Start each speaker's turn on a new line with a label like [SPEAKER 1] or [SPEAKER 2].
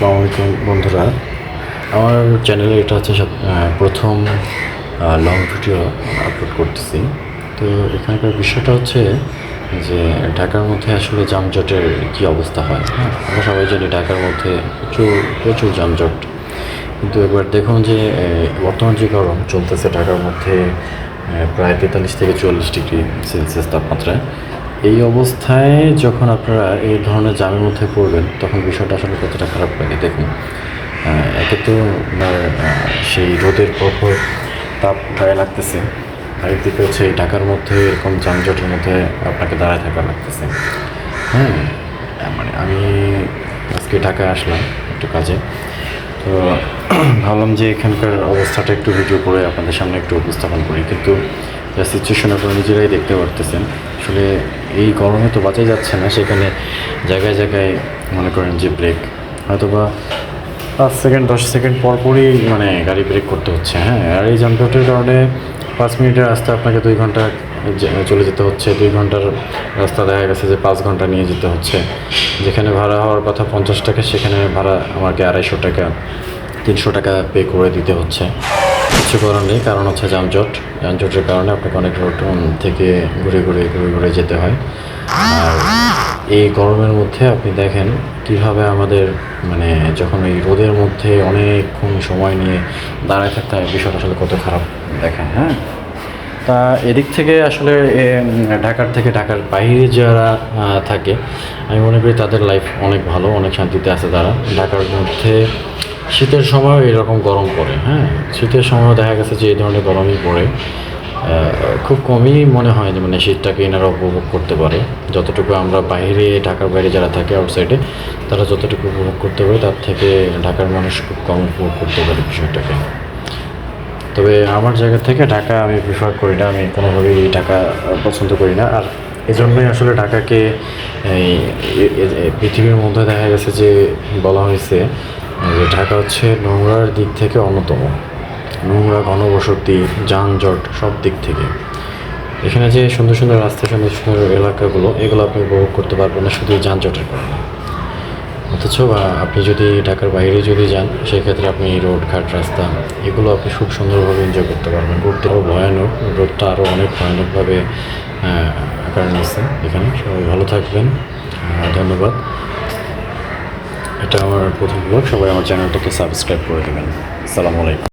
[SPEAKER 1] আসসালামু আলাইকুম বন্ধুরা। আমার চ্যানেলে এটা হচ্ছে প্রথম লং ভিডিও আপলোড করতেছি। তো এখানকার বিষয়টা হচ্ছে যে ঢাকার মধ্যে আসলে যানজটের কী অবস্থা হয়। হ্যাঁ, আমরা সবাই জানি ঢাকার মধ্যে প্রচুর প্রচুর যানজট। কিন্তু এবার দেখুন যে বর্তমান যে গরম চলতেছে ঢাকার মধ্যে প্রায় 43 থেকে 44 ডিগ্রি সেলসিয়াস তাপমাত্রায়। এই অবস্থায় যখন আপনারা এই ধরনের জ্যামের মধ্যে পড়বেন তখন বিষয়টা আসলে কতটা খারাপ লাগে দেখুন। একে তো আপনার সেই রোদের প্রখর তাপ গায়ে লাগতেছে, আরেকদিকে হচ্ছে এই ঢাকার মধ্যে এরকম যানজটের মধ্যে আপনাকে দাঁড়ায় থাকা লাগতেছে। হ্যাঁ, মানে আমি আজকে ঢাকায় আসলাম একটু কাজে, তো ভাবলাম যে এখানকার অবস্থাটা একটু ভিডিও করে আপনাদের সামনে একটু উপস্থাপন করি। কিন্তু যা সিচুয়েশন আপনারা নিজেরাই দেখতে পারতেছেন, আসলে এই গরমে তো বাঁচাই যাচ্ছে না। সেখানে জায়গায় জায়গায় মনে করেন যে ব্রেক, হয়তো বা 5 সেকেন্ড 10 সেকেন্ড পর পরই মানে গাড়ি ব্রেক করতে হচ্ছে। হ্যাঁ, আর এই যানজটের কারণে 5 মিনিটের রাস্তা আপনাকে 2 ঘন্টা চলে যেতে হচ্ছে। 2 ঘন্টার রাস্তা দেখা গেছে যে 5 ঘন্টা নিয়ে যেতে হচ্ছে। যেখানে ভাড়া হওয়ার কথা 50 টাকা, সেখানে ভাড়া আমাকে 250 টাকা 300 টাকা পে করে দিতে হচ্ছে। কিছু করার নেই, কারণ হচ্ছে যানজটের কারণে আপনাকে অনেক রোড থেকে ঘুরে ঘুরে ঘুরে ঘুরে যেতে হয়। আর এই গরমের মধ্যে আপনি দেখেন কীভাবে আমাদের মানে যখন এই রোদের মধ্যে অনেকক্ষণ সময় নিয়ে দাঁড়ায় থাকতে হয়, বিষয়টা আসলে কত খারাপ দেখায়। হ্যাঁ, তা এদিক থেকে আসলে ঢাকার বাইরে যারা থাকে, আমি মনে করি তাদের লাইফ অনেক ভালো, অনেক শান্তিতে আছে তারা। ঢাকার মধ্যে শীতের সময়ও এরকম গরম পড়ে। হ্যাঁ, শীতের সময়ও দেখা গেছে যে এই ধরনের গরমই পড়ে। খুব কমই মনে হয় যে মানে শীতটাকে এনারা উপভোগ করতে পারে। যতটুকু আমরা বাইরে, ঢাকার বাইরে যারা থাকে আউটসাইডে, তারা যতটুকু উপভোগ করতে পারে তার থেকে ঢাকার মানুষ খুব কম উপভোগ করতে পারে বিষয়টাকে। তবে আমার জায়গা থেকে ঢাকা আমি প্রিফার করি না, আমি কোনোভাবেই ঢাকা পছন্দ করি না। আর এজন্যই আসলে ঢাকাকে এই পৃথিবীর মধ্যে দেখা গেছে যে বলা হয়েছে যে ঢাকা হচ্ছে নোংরার দিক থেকে অন্যতম। নোংরা, ঘনবসতি, যানজট সব দিক থেকে। এখানে যে সুন্দর সুন্দর রাস্তা, সুন্দর সুন্দর এলাকাগুলো, এগুলো আপনি উপভোগ করতে পারবেন না শুধু যানজটের কারণে। অথচ আপনি যদি ঢাকার বাইরে যদি যান, সেক্ষেত্রে আপনি রোডঘাট, রাস্তা এগুলো আপনি খুব সুন্দরভাবে এনজয় করতে পারবেন। রোদটা আরও ভয়ানক, রোদটা আরও অনেক ভয়ানকভাবে আকার নিচ্ছে এখানে। সবাই ভালো থাকবেন, ধন্যবাদ। এটা আমার প্রথম ব্লগ, সবাই আমার চ্যানেলটাকে সাবস্ক্রাইব করে দেবেন। আসসালামু আলাইকুম।